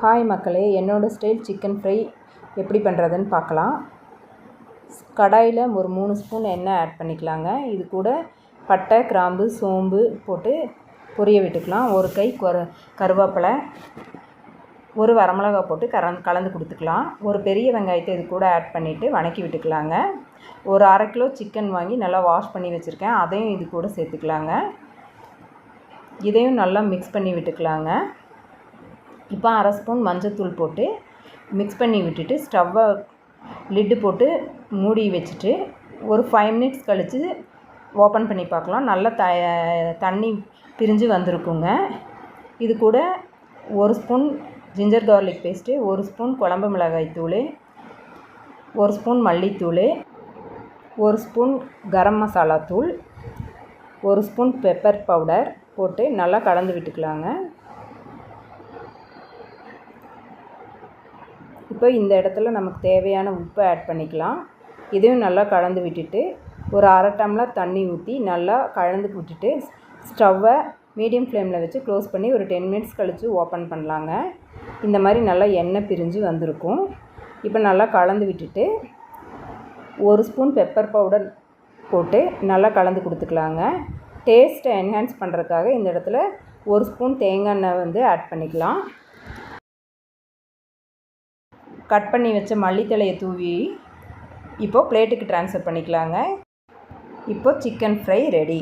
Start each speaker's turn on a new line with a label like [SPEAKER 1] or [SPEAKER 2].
[SPEAKER 1] Hi மக்களே, என்னோடய style chicken fry எப்படி பண்ணுறதுன்னு பார்க்கலாம். கடாயில் ஒரு 3 ஸ்பூன் எண்ணெய் ஆட் பண்ணிக்கலாங்க. இது கூட பட்டை, கிராம்பு, சோம்பு போட்டு பொரிய விட்டுக்கலாம். ஒரு கை கருவேப்பிலை, ஒரு வரமிளகாய் போட்டு கலந்து கொடுத்துக்கலாம். ஒரு பெரிய வெங்காயத்தை இது கூட ஆட் பண்ணிவிட்டு வதக்கி விட்டுக்கலாங்க. ஒரு 1/2 கிலோ சிக்கன் வாங்கி நல்லா வாஷ் பண்ணி வச்சுருக்கேன், அதையும் இது கூட சேர்த்துக்கலாங்க. இதையும் நல்லா மிக்ஸ் பண்ணி விட்டுக்கலாங்க. இப்போ 1/2 ஸ்பூன் மஞ்சத்தூள் போட்டு மிக்ஸ் பண்ணி விட்டுட்டு ஸ்டவ்வை லிட்டு போட்டு மூடி வச்சுட்டு ஒரு 5 மினிட்ஸ் கழித்து ஓப்பன் பண்ணி பார்க்கலாம். நல்லா தண்ணி பிரிஞ்சு வந்திருக்குங்க. இது கூட 1 spoon ginger garlic paste, 1 spoon குழம்பு மிளகாய் தூள், 1 ஸ்பூன் மல்லித்தூள், 1 ஸ்பூன் கரம் மசாலா தூள், 1 ஸ்பூன் பெப்பர் பவுடர் போட்டு நல்லா கலந்து விட்டுக்கலாங்க. இப்போ இந்த இடத்துல நமக்கு தேவையான உப்பு ஆட் பண்ணிக்கலாம். இதையும் நல்லா கலந்து விட்டுட்டு ஒரு 1/2 டம்ளர் தண்ணி ஊற்றி நல்லா கலந்து விட்டுட்டு ஸ்டவ்வை மீடியம் ஃப்ளேமில் வச்சு க்ளோஸ் பண்ணி ஒரு 10 மினிட்ஸ் கழித்து ஓப்பன் பண்ணலாங்க. இந்த மாதிரி நல்லா எண்ணெய் பிரிஞ்சு வந்திருக்கும். இப்போ நல்லா கலந்து விட்டுட்டு 1 ஸ்பூன் பெப்பர் பவுடர் போட்டு நல்லா கலந்து கொடுத்துக்கலாங்க. டேஸ்ட்டை என்ஹான்ஸ் பண்ணுறதுக்காக இந்த இடத்துல 1 ஸ்பூன் தேங்காய் எண்ணெய் ஆட் பண்ணிக்கலாம். கட் பண்ணி வச்ச மல்லித்தழையை தூவி இப்போது பிளேட்டுக்கு ட்ரான்ஸ்ஃபர் பண்ணிக்கலாங்க. இப்போது சிக்கன் ஃப்ரை ரெடி.